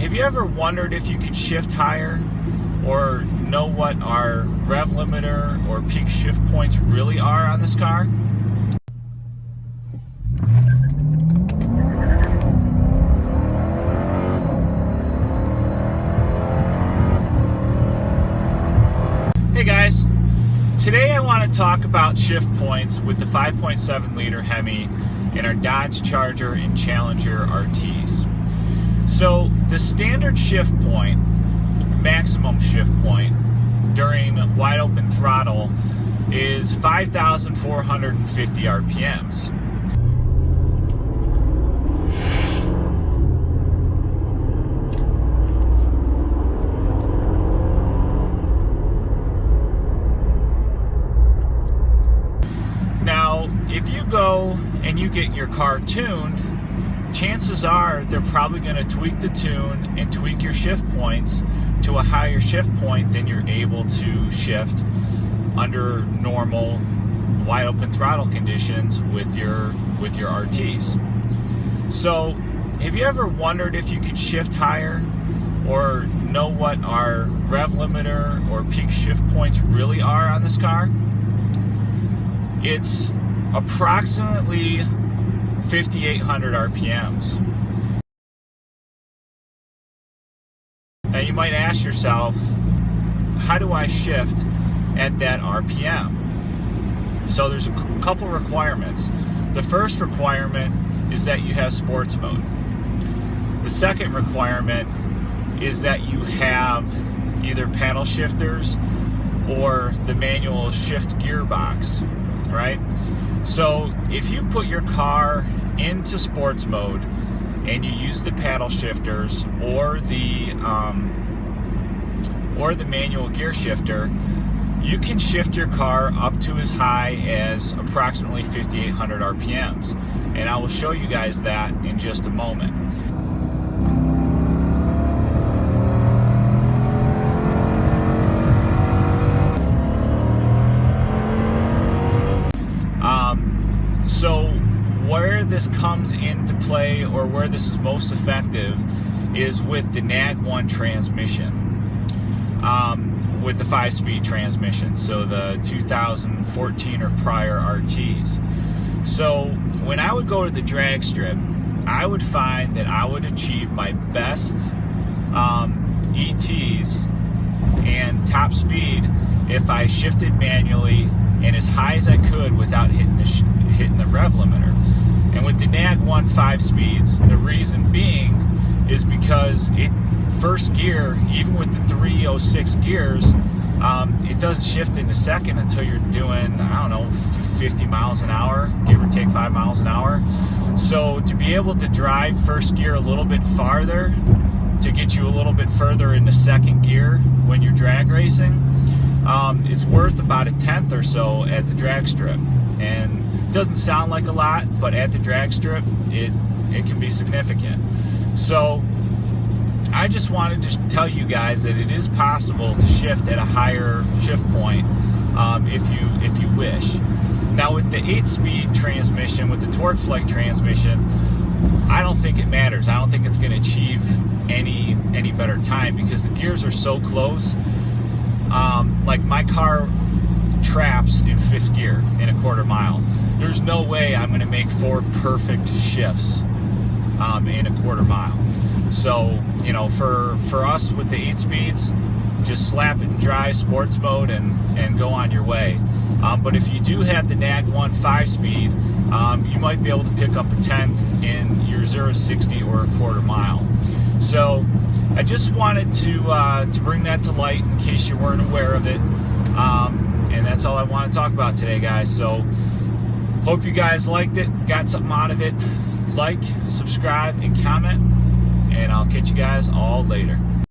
Have you ever wondered if you could shift higher or know what our rev limiter or peak shift points really are on this car? Hey guys, today I want to talk about shift points with the 5.7 liter Hemi in our Dodge Charger and Challenger RTs. So the standard shift point, maximum shift point during wide open throttle is 5,450 RPMs. Now, if you go and you get your car tuned, chances are they're probably going to tweak the tune and tweak your shift points to a higher shift point than you're able to shift under normal wide open throttle conditions with your RTs. So, have you ever wondered if you could shift higher or know what our rev limiter or peak shift points really are on this car? It's approximately 5,800 RPMs. Now you might ask yourself, how do I shift at that RPM? So there's a couple requirements. The first requirement is that you have sports mode. The second requirement is that you have either paddle shifters or the manual shift gearbox, right? So if you put your car into sports mode and you use the paddle shifters or the manual gear shifter, you can shift your car up to as high as approximately 5,800 RPMs. And I will show you guys that in just a moment. So where this comes into play, or where this is most effective, is with the NAG1 transmission, with the 5-speed transmission, so the 2014 or prior RTs. So when I would go to the drag strip, I would find that I would achieve my best ETs and top speed if I shifted manually and as high as I could without hitting the rev limiter. And with the NAG1 5 speeds, the reason being is because first gear, even with the 306 gears, it doesn't shift in a second until you're doing, I don't know, 50 miles an hour, give or take 5 miles an hour. So to be able to drive first gear a little bit farther, to get you a little bit further into second gear when you're drag racing, it's worth about 1/10 or so at the drag strip. And it doesn't sound like a lot, but at the drag strip, it can be significant. So I just wanted to tell you guys that it is possible to shift at a higher shift point if you wish. Now with the 8-speed transmission, with the TorqueFlite transmission, I don't think it matters. I don't think it's going to achieve any better time because the gears are so close. Like my car traps in 5th gear in a quarter mile. There's no way I'm going to make 4 perfect shifts in a quarter mile. So, you know, for us with the 8 speeds, just slap it in dry sports mode and go on your way. But if you do have the NAG1 5-speed, you might be able to pick up 1/10 in your 0-60 or a quarter mile. So I just wanted to bring that to light in case you weren't aware of it. And that's all I want to talk about today, guys. So hope you guys liked it, got something out of it. Like, subscribe, and comment, and I'll catch you guys all later.